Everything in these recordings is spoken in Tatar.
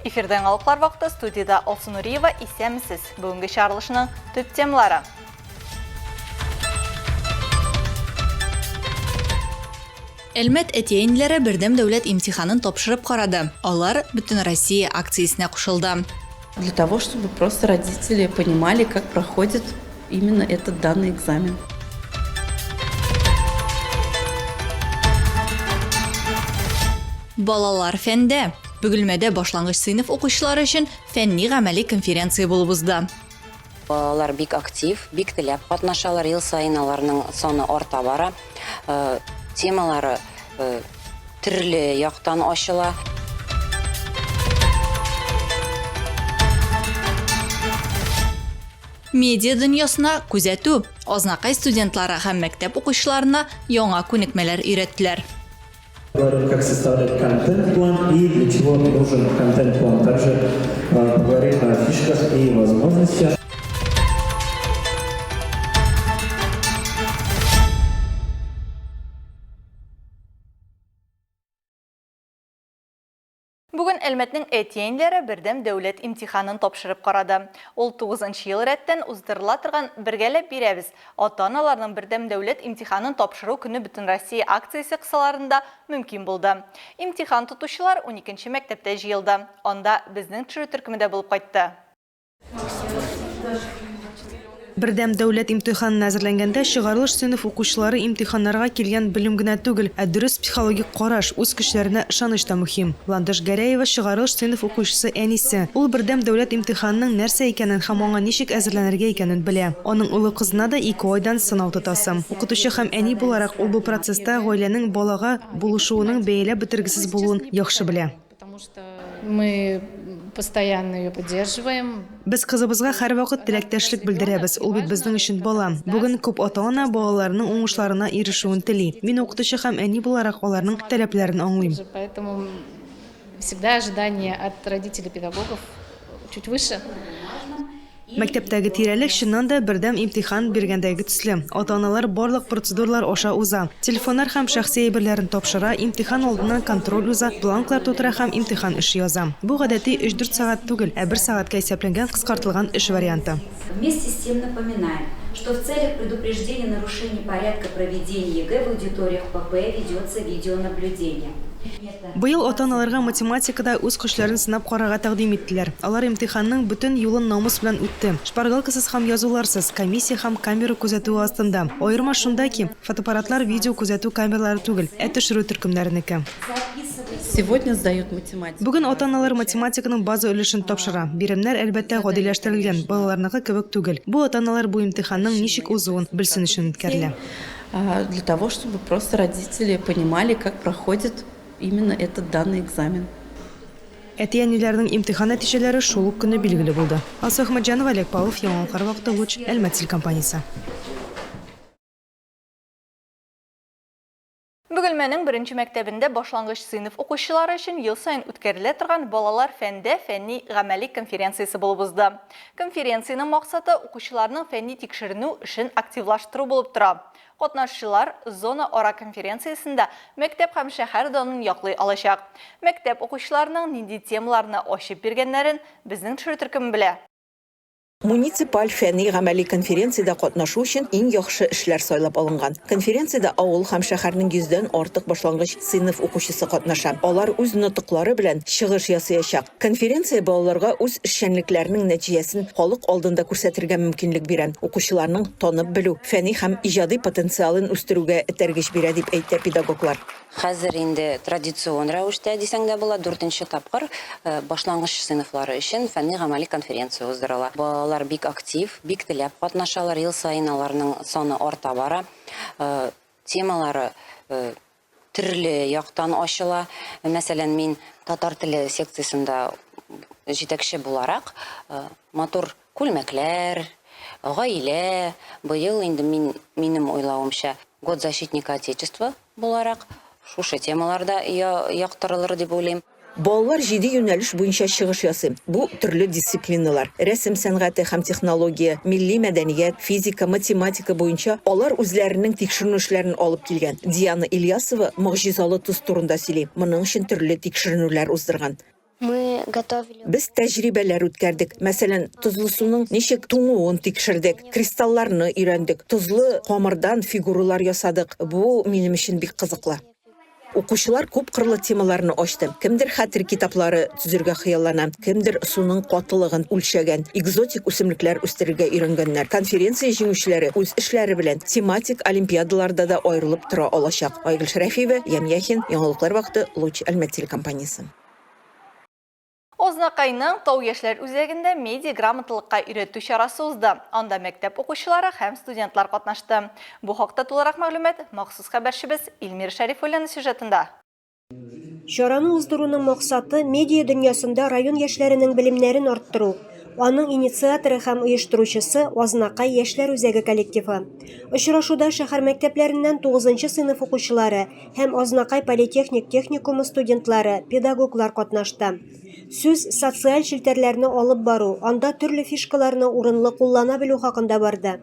Эфирден алыклар вакыты студияда Олсун Нуриева исәмсез. Бүгенге чаралышның төп темалары. Әлмәт әтиәнләре бердәм дәүләт имтиханын тапшырып карады. Алар Бүтән Россия акциясенә кушылды. Для того, чтобы просто родители понимали, как проходит именно этот данный экзамен. Балалар фәндә. Бөгелмәдә башлангыч сыйныф укучылары өчен фәнни-гамәли конференция булып узды. Балалар бик актив, бик теләп катнашалар, ел сайын аларның саны арта бара. Темалары төрле яктан ачыла. Медиа дөньясына күзәтү, азнакай студентлары һәм мәктәп укучыларына яңа күнекмәләр өйрәттеләр. Как составлять контент-план и для чего нужен контент-план. Также поговорим о фишках и возможностях. Бүген Әлмәтнең әтиәнләре бердәм дәүләт имтиханын тапшырып карады. Ул 9нчы ел рәттән уздырыла торган бергәләп бирәбез. Ата-аналарның бердәм дәүләт имтиханын тапшыру көне Бүтән Россия акциясе кысаларында мөмкин булды. Имтихан тотучылар 12нче мәктәптә җыелды. Анда безнең төшерү төркемендә булып кайтты. Бердәм дәүләт имтиханын әзерләнгәндә чыгарылыш сыйныф укучылары имтиханнарга килгән белем генә түгел, ә дөрес психологик караш, үз көчләренә ышаныч та мөһим. Ландыш Гәрәева чыгарылыш сыйныф укучысы әнисе. Ул бердәм дәүләт имтиханының нәрсә икәнен һәм аңа ничек әзерләнергә икәнен белә. Аның улы кызына да 2 айдан сынау тотасы. Укытучы һәм әни буларак ул бу процесста гаиләнең балага булышуының бәяләп бетергесез булуын яхшы белә. Мы постоянно ее поддерживаем. Без кызыбызга һәр вакыт теләктәшлек белдерәбез. Ул бит безнең өчен бала. Бүген күп ата-ана балаларының уңышларына ирешүен тели. Мин укытучы һәм әни буларак аларның таләпләрен аңлыйм. Поэтому всегда ожидания от родителей педагогов чуть выше. Мәктәптәге тирәлек чыннан да бердәм имтихан биргәндәге төсле. Ата-аналар барлык процедуралар аша уза. Телефоннар һәм шәхси әйберләрен тапшыра, имтихан алдыннан контроль уза, бланклар тутыра һәм имтихан эше яза. Бу гадәти 3-4 сагать түгел, ә 1 сагатька исәпләнгән кыскартылган эш варианты. Вместе с тем напоминаем, что в целях предупреждения нарушений порядка проведения ЕГЭ в аудиториях ПП ведется видеонаблюдение. Быел ата-аналарга математикада үз көчләрен сынап карарга тәкъдим иттеләр. Алар имтиханның бөтен юлын намус белән үтте. Шпаргалкасыз һәм язуларсыз, комиссия һәм камера күзәтүе астында. Аерма шунда ки, фотоаппаратлар видео күзәтү камералары түгел, ә төшерү төркемнәренеке. Сегодня сдают математику. Бүген ата-аналар математиканың база өлешен тапшыра. Биремнәр әлбәттә гадиләштерелгән, балаларныкы кебек түгел. Бу ата-аналар бу имтиханның ничек узуын белсен өчен үткәрелә. Для того, чтобы просто родители понимали, как проходит именно этот данный экзамен. Әтиәниләрнең имтихан нәтиҗәләре шул ук көнне билгеле булды. Алсу Ахмаджанова, Олег Павлов, Яңалыклар вакыты, Луч, Әлмәт телекомпаниясе. Бөгелмәнең 1нче мәктәбендә башлангыч сыйныф укучылары өчен ел сайын үткәрелә торган балалар фәндә фәнни-гамәли конференциясе булып узды. Конференциянең максаты укучыларның фәнни тикшеренү эшен активлаштыру булып тора. Катнашучылар зона ара конференциясендә мәктәп һәм шәһәр данын яклый алачак. Мәктәп укучыларының нинди темаларны ачып биргәннәрен безнең төшерү төркеме белә. Муниципаль фәнни-гамәли конференцияда катнашу өчен иң яхшы эшләр сайлап алынган. Конференцияда авыл һәм шәһәрнең 100дән артык башлангыч сыйныф укучысы катнаша. Алар үз нотыклары белән чыгыш ясаячак. Конференция балаларга үз эшчәнлекләренең нәтиҗәсен халык алдында күрсәтергә мөмкинлек бирә. Укучыларның танып белү, фәнни һәм иҗади потенциалын үстерүгә этәргеч бирә дип әйтә педагоглар. Хәзер инде традицион рәвештә дисәң дә була 4нче тапкыр башлангыч сыйныфлары өчен фәнни-гамәли конференция уздырыла. Балалар бик актив, бик теләп катнашалар, ел сайын аларның саны арта бара. Темалары төрле яктан ачыла. Мәсәлән, мин татар теле секциясендә җитәкче буларак, матур күлмәкләр, гаилә, быел инде минем уйлавымча год защитника отечества буларак шушы темаларда яктырылыр дип уйлыйм. Балалар 7 юнәлеш буенча чыгыш ясый. Бу төрле дисциплиналар: рәсем сәнгате һәм технология, милли мәдәният, физика, математика буенча алар үзләренең тикшеренүләрен алып килгән. Диана Ильясова могҗизалы туз турында сөйли. Моның өчен төрле тикшеренүләр уздырган. Мы готовили. Без тәҗрибәләр үткәрдек. Мәсәлән, тозлы суның ничек туңуын тикшердек, кристалларны өйрәндек, тозлы камырдан фигуралар ясадык. Бу минем өчен бик кызыклы. Укучылар күп кырлы темаларны ачты. Кемдер хәтер китаплары төзергә хыяллана, кемдер суның катылыгын үлчәгән, экзотик үсемлекләр үстерергә өйрәнгәннәр. Конференция җиңүчеләре үз эшләре белән тематик олимпиадаларда да аерылып тора алачак. Айгөл Шәрәфиева, Ямьяхин, Яңалыклар вакыты, Луч Әлмәт телекомпаниясе. Ознакайның Тау яшьләр үзәгендә медиа грамоталыкка өйрәтү чарасы узды. Анда мәктәп укучылары һәм студентлар катнашты. Бу хакта тулырак мәгълүмат махсус хәбәрчебез Илмир Шәрифулланың сюжетында. Чараны уздыруның максаты медиа дөньясында район яшьләренең белемнәрен арттыру. Аның инициаторы һәм оештыручысы Ознакай яшьләр үзәге коллективы. Очрашуда шәһәр мәктәпләреннән 9нчы сыйныф укучылары һәм Ознакай политехник техникумы студентлары, педагоглар катнашты. Сүз социаль челтәрләрне алып бару, анда төрле фишкаларны урынлы куллана белү хакында барды.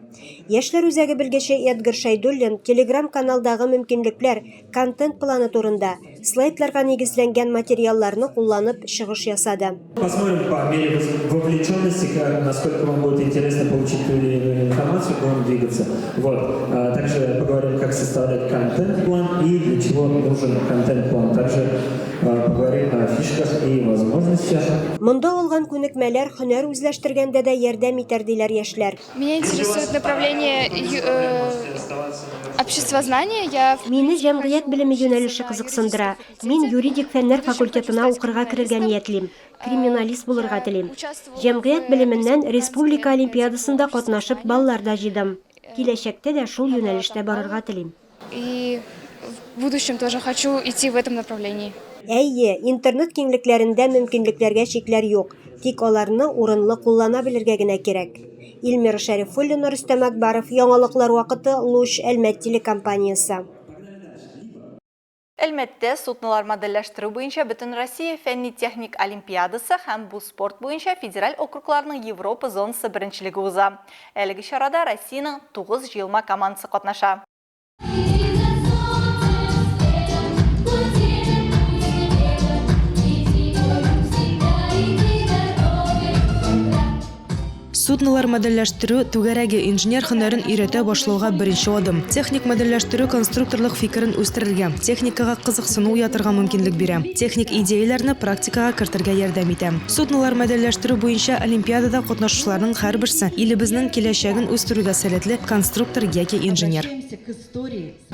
Яшьләр үзәге белгече Эдгар Шайдуллин телеграм-каналдагы мөмкинлекләр, контент планы турында слайдларга нигезләнгән материалларны кулланып чыгыш ясады. Посмотрим по мере вовлеченности, насколько вам будет интересно получить ту или иную информацию, будем двигаться. Вот. Также поговорим, как составлять контент-план и для чего нужен контент-план. Также поговорим о фишках и возможностях. Монда алган күнекмәләр һөнәр үзләштергәндә дә ярдәм итәр диләр яшьләр. Меня интересует направление обществознания. Мине җәмгыять белеме юнәлеше кызыксындыра. Мин юридик фәннәр факультетына укырга керергә ниятлим. Криминалист булырга телим. Җәмгыять белеменнән республика олимпиадасында катнашып балларда җыйдым. Киләчәктә дә шул юнәлештә барырга телим. И в будущем тоже хочу идти в этом направлении. Әйе, интернет киңлекләрендә мөмкинлекләргә чикләр юк, тик аларны урынлы куллана белергә генә кирәк. Илмир Шәрифуллин, Рөстәм Әкбаров, Яңалыклар вакыты, Луч Әлмәт телекомпаниясе. Әлмәттә суднолар модельләштерү буенча Бөтен Россия фәнни-техник олимпиадасы һәм бу спорт буенча федераль округларның Европа зонасы беренчелеге уза. Әлеге чарада Россиянең 9 җыелма командасы катнаша. Суднолар модельләштерү түгәрәге инженер һөнәрен өйрәтә башлауга беренче адым. Техник модельләштерү конструкторлык фикерен үстерергә, техникага кызыксыну уятырга мөмкинлек бирә. Техник идеяләрне практикага кертергә ярдәм итә. Суднолар модельләштерү буенча олимпиадада катнашучыларның һәрберсе илебезнең киләчәген үстерүгә сәләтле конструктор яки инженер.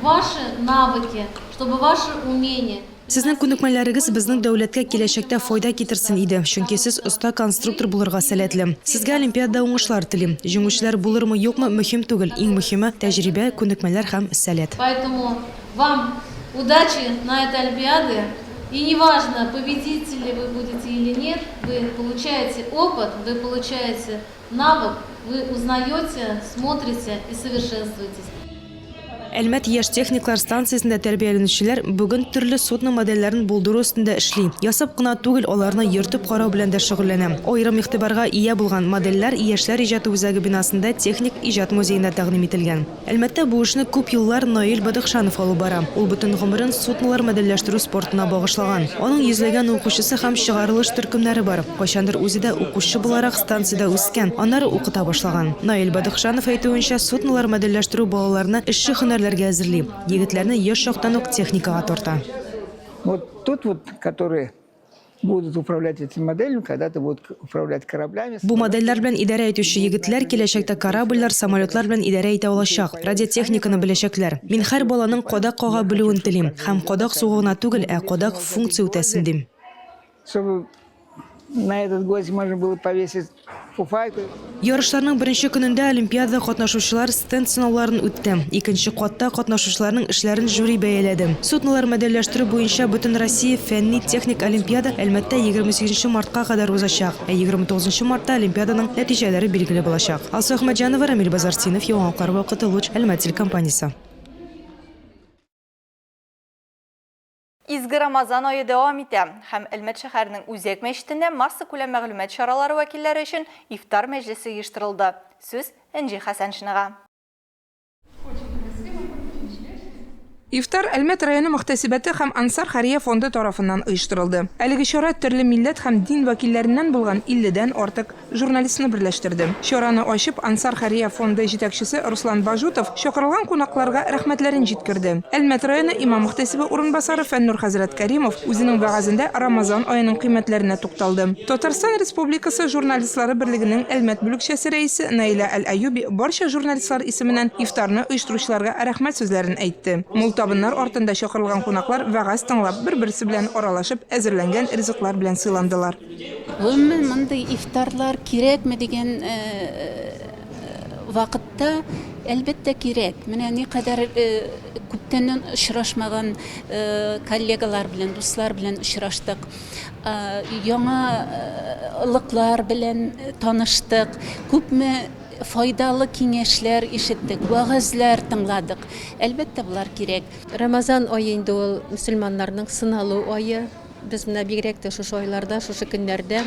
Ваши навыки, чтобы ваши умения. Сезнең күнекмәләрегез безнең дәүләткә киләчәктә файда китерсен иде, чөнки сез оста конструктор булырга сәләтле. Сезгә олимпиадада уңышлар телим. Җиңүчеләр булырмы, юкмы, мөһим түгел. Иң мөһиме тәҗрибә, күнекмәләр һәм сәләт. Поэтому вам удачи на этой олимпиаде. И неважно, победите ли вы будете или нет, вы получаете опыт, вы получаете навык, вы узнаете, смотрите и совершенствуетесь. Әлмәт яшь техниклар станциясендә тәрбияләнүчеләр бүген төрле судно модельләрен булдыру өстендә эшли. Ясап кына түгел, аларны йөртеп карау белән дә шөгыльләнә. Аерым игътибарга ия булган модельләр яшьләр иҗаты үзәге бинасында техник иҗат музеенда тәкъдим ителгән. Әлмәттә бу эшне күп еллар Наил Бадыкшанов алып бара. Ул бөтен гомерен суднолар модельләштерү спортына багышлаган. Аның йөзләгән укучысы һәм чыгарылыш төркемнәре бар. Кайчандыр үзе дә укучы буларак станциядә үскән, аннары укыта башлаган. Наил Бадыкшанов әйтүенчә, суднолар модельләштерү балаларны эшче һөнәрләргә әзерли. Егетләрне яшь чактан ук техникага тарта. Вот тут вот, которые будут управлять этим моделью, когда-то будут управлять кораблями. Бу модельләр белән идарә итүче егетләр киләчәктә корабльләр, самолетлар белән идарә итә алачак. Радиотехниканы беләчәкләр. Мин һәр баланың кадак кага белүен телим. Һәм кадак сугуына түгел, ә кадак функция үтәсен дим. Чтобы на этот гвоздь можно было повесить фуфайку. Ярышларның беренче көнендә олимпиада катнашучылар стенд сынауларын үтте. Икенче катта катнашучыларның эшләрен жюри бәяләде. Суднолар модельләштерү буенча Бөтен Россия фәнни-техник олимпиада Әлмәттә 28 мартка кадәр узачак. 29 мартта олимпиаданың нәтиҗәләре билгеле булачак. Алсу Әхмәтҗанова, Рамил Базарсинов, Яңалыклар вакыты, Луч Әлмәт телекомпаниясе. Изге Рамазан айы дәвам итә һәм Әлмәт шәһәренең Үзәк мәчетендә масса күләм мәгълүмат чаралары вәкилләре өчен ифтар мәҗлесе оештырылды. Сүз Энҗи Хәсәншинага. Ифтар Әлмәт районы мөхтәсибәте һәм Ансар Хария фонды тарафыннан оештырылды. Әлеге чара төрле милләт һәм дин вәкилләреннән булган 50-дән артык журналистны берләштерде. Чараны ачып Ансар Хария фонды җитәкчесе Руслан Бажутов чакырылган кунакларга рәхмәтләрен җиткерде. Әлмәт районы имам мөхтәсибе урынбасары Фәннур хәзрәт Кәримов үзенең вәгазендә Рамазан аеның кыйммәтләренә тукталды. Татарстан Республикасы журналистлары берлегенең Әлмәт бүлекчәсе рәисе Наила Әл-Аюби барча журналистлар исеменнән ифтарны оештыручыларга рәхмәт сүзләрен әйтте. Табыннар артында чакырылган кунаклар вәгазь тыңлап, бер-берсе белән аралашып, әзерләнгән ризыклар белән сыйландылар. Гомумән мондый ифтарлар кирәкме дигән вакытта әлбәттә кирәк. Менә никадәр күптән очрашмаган коллегалар белән, дуслар белән очраштык. Яңалыклар белән таныштык. Күпме файдалы киңәшләр ишеттек, вәгазьләр тыңладык. Әлбәттә булар кирәк. Рамазан айы инде ул мөселманнарның сыналу айы. Без менә бигрәк тә шушы айларда, шушы көннәрдә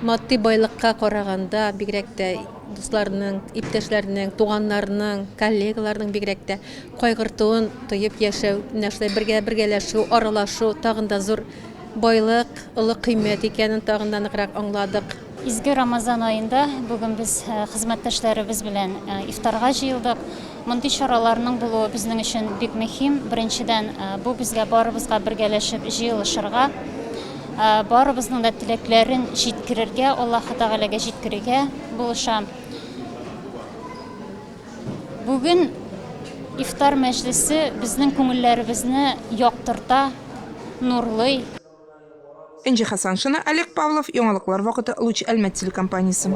матди байлыкка караганда бигрәк тә дусларның, иптәшләрнең, туганнарның, коллегаларның бигрәк тә кайгыртуын тоеп яшәү, нәрсә бергәләшү, аралашу тагын да зур байлык, олы кыйммәт икәнен тагын да ныграк аңладык. Изге Рамазан айында бүген без хезмәттәшләребез белән ифтарга җыелдык. Мондый чараларның булуы безнең өчен бик мөһим. Беренчедән, бу безгә барыбызга бергәләшеп җыелышырга, барыбызның да теләкләрен җиткерергә, Аллаһ Тәгаләгә җиткерергә булышам. Бүген ифтар мәҗлесе безнең күңелләребезне яктырта, нурлый. Энҗи Хасаншина, Олег Павлов, яңалыклар вакыты, Луч Әлмәт телекомпаниясе.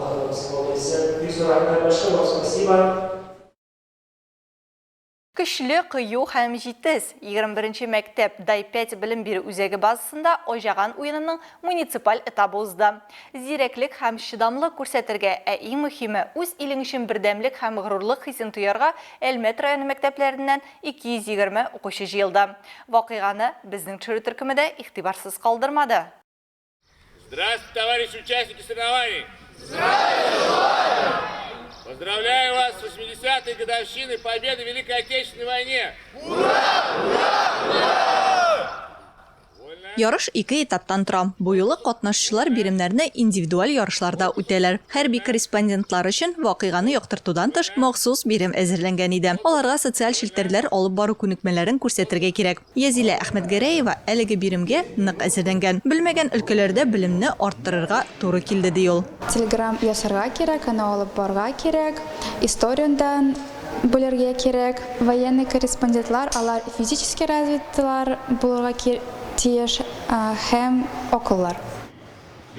Көчле кыю һәм җитез 21-нче мәктәп Дай-5 белем бирү үзәге базасында Ожаган уенының муниципаль этабы узды. Зирәклек һәм чыдамлык күрсәтергә, иң мөһиме үз илең өчен бердәмлек һәм горурлык хисен туярга Әлмәт районы мәктәпләреннән 220 укучы җыелды. Вакыйганы безнең төшерү төркемендә игътибарсыз калдырмады. Здравствуйте, товарищи участники соревнований! Здравствуйте! Поздравляю вас с 80-й годовщиной победы в Великой Отечественной войне! Ярыш 2 этаптан тора. Бу юлы катнашучылар биремнәрне индивидуаль ярышларда үтәләр. Хәрби корреспондентлар өчен вакыйганы яктыртудан тыш махсус бирем әзерләнгән иде. Аларга социаль челтәрләр алып бару күнекмәләрен күрсәтергә кирәк. Язилә Әхмәтгәрәева әлеге биремгә нык әзерләнгән. Белмәгән өлкәләрдә белемне арттырырга туры килде ди ул. Телеграм ясарга кирәк, аны алып барга кирәк, историяндан белергә кирәк. Военный корреспондентлар, алар физически развитлар булырга кирәк. Һәм окуллар.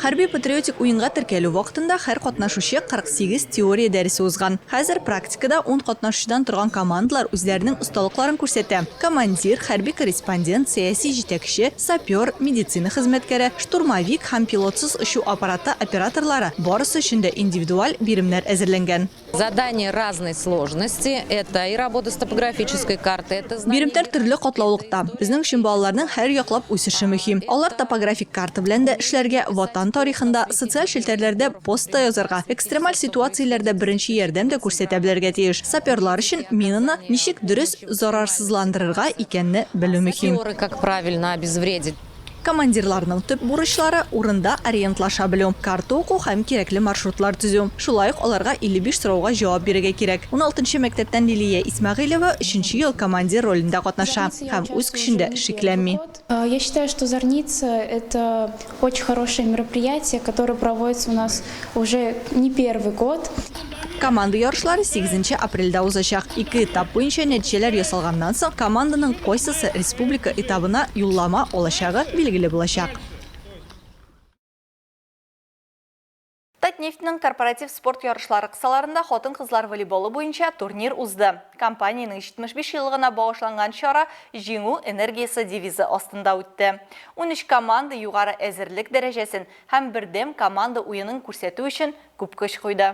Хәрби патриотик уенга теркәлү вакытында һәр катнашучы 48 теория дәресе узган. Хәзер практикада 10 катнашучыдан торган командалар үзләренең осталыкларын күрсәтә. Командир, хәрби корреспондент, сәяси җитәкче, сапер, медицина хезмәткәре, штурмовик һәм пилотсыз очу аппараты операторлары барысы өчен дә индивидуаль биремнәр әзерләнгән. Задания разной сложности. Это и работа с топографической картой, это биремнәр төрле катлаулыкта. Безнең өчен балаларның һәр яклап үсеше мөһим. Алар топографик карта белән дә эшләргә, ватан тарихында, социаль челтәрләрдә поста язарга, экстремаль ситуацияләрдә беренче ярдәм дә күрсәтә белергә тиеш. Саперлар өчен минаны ничек дөрес зарарсызландырырга икәнне белү мөһим. Как правильно обезвредить. Командирларның төп бурычлары урында ориентлаша белү, карта уку һәм кирәкле маршрутлар төзү. Шулай ук аларга 55 сорауга җавап бирергә кирәк. 16-нчы мәктәптән Лилия Исмәгыйлова 3-нче ел командир ролендә катнаша һәм үз көчендә шикләнми. Я считаю, что Зорница – это очень хорошее мероприятие, которое проводится у нас уже не первый год. Команда ярышлары 8 апрельдә узачак. 2 этап буенча нәтиҗәләр ясалганнан соң команданың кайсысы республика этабына юллама алачагы билгеле булачак. Татнефтьнең корпоратив спорт ярышлары кысаларында хатын-кызлар волейболы буенча турнир узды. Компаниянең 75 еллыгына багышланган чара җиңү энергиясе девизы астында үтте. 13 команда югары әзерлек дәрәҗәсен һәм бердәм команда уенын күрсәтү өчен күп көч куйды.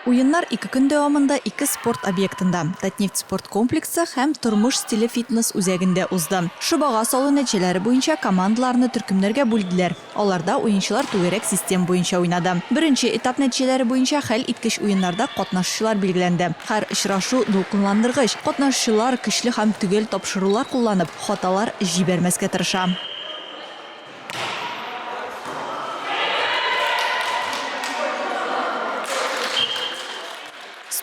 Уеннар 2 көн дәвамында 2 спорт объектында, Татнефть спорт комплексы һәм тормыш стиле фитнес үзәгендә узды. Шыбага салу нәтиҗәләре буенча командаларны төркемнәргә бүлделәр. Аларда уенчылар түгәрәк систем буенча уйнады. Беренче этап нәтиҗәләре буенча хәл иткеч уеннарда катнашучылар билгеләнде. Һәр очрашу дулкынландыргыч, катнашучылар көчле һәм төгәл тапшырулар кулланып, хаталар җибәрмәскә тырыша.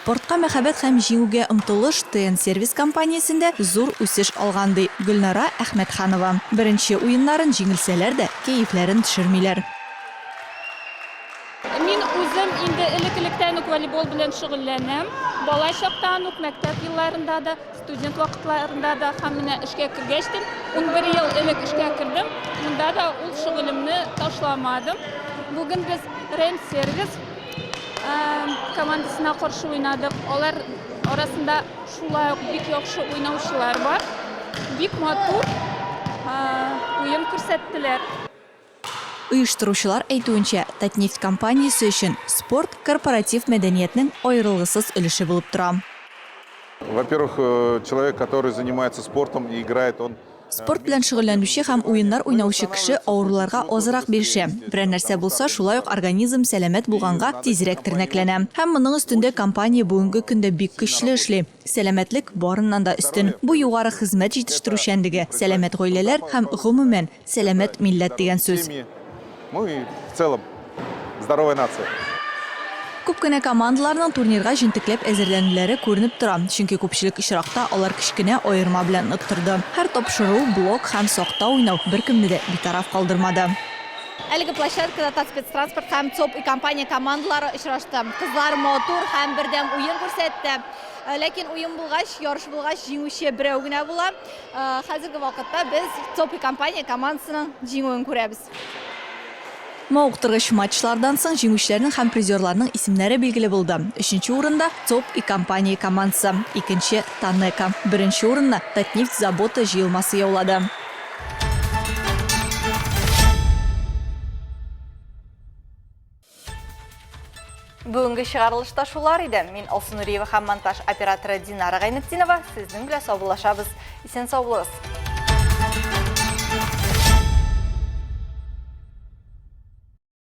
Спортка мәхәббәт һәм җиңүгә омтылыш ТН сервис компаниясендә зур үсеш алганды. Гөлнара Әхмәтханова. Беренче уеннарын җиңелсәләр дә, кәефләрен төшермиләр. Мин үзем инде элек-электән үк волейбол белән шөгыльләнәм. Бала чактан ук мәктәп елларында да, студент вакытларында да һәм менә эшкә кергәчтен 11 ел элек эшкә кердем. Монда да ул шөгылемне ташламадым. Бүген без РЕМ сервис командасына каршы уйнадык. Алар арасында шулай ук бик яхшы уйнаучылар бар. Бик матур уен күрсәттеләр. Оештыручылар әйтүенчә, Татнефть компаниясе өчен спорт корпоратив мәдәниятнең аерылгысыз өлеше булып тора. Во-первых, человек, который занимается спортом и играет, он Спорт белән шөгыльләнүче һәм уеннар уйнаучы кеше авыруларга азрак бирешә. Берәр нәрсә булса, шулай ук организм сәламәт булганга тизрәк тернәкләнә. Һәм моның өстендә компания бүгенге көндә бик көчле эшли. Сәламәтлек барыннан да өстен. Бу югары хезмәт җитештерүчәнлеге, сәламәт гаиләләр һәм гомумән сәламәт милләт дигән сүз. Ну и в целом здоровая нация. Күп кенә командаларның турнирга җентекләп әзерләнүләре күренеп тора, чөнки күпчелек очракта алар кичкенә аерма белән оттырды. Һәр тапшыру, блок һәм сакта уйнау беркемне дә битараф калдырмады. Әлеге площадкада Татспецтранспорт һәм ЦОП компания командалары очрашты. Кызлар матур һәм бердәм уен күрсәтте. Ләкин уен булгач, ярыш булгач җиңүче берәү генә була. Хәзерге вакытта без ЦОП компания командасының җиңүен күрәбез. Мауктыргыч матчлардан соң җиңүчеләрнең һәм призерларның исемнәре билгеле булды. 3нче урында ЦОП компания командасы, 2нче Танека, 1нче урынны Татнефть заводы җыелмасы яулады. Бүгенге чыгарылышта шулар иде. Мин Алсу Нуриева һәм монтаж операторы Динара Гайнетдинова сезнең белән саубуллашабыз. Исән сау булыгыз.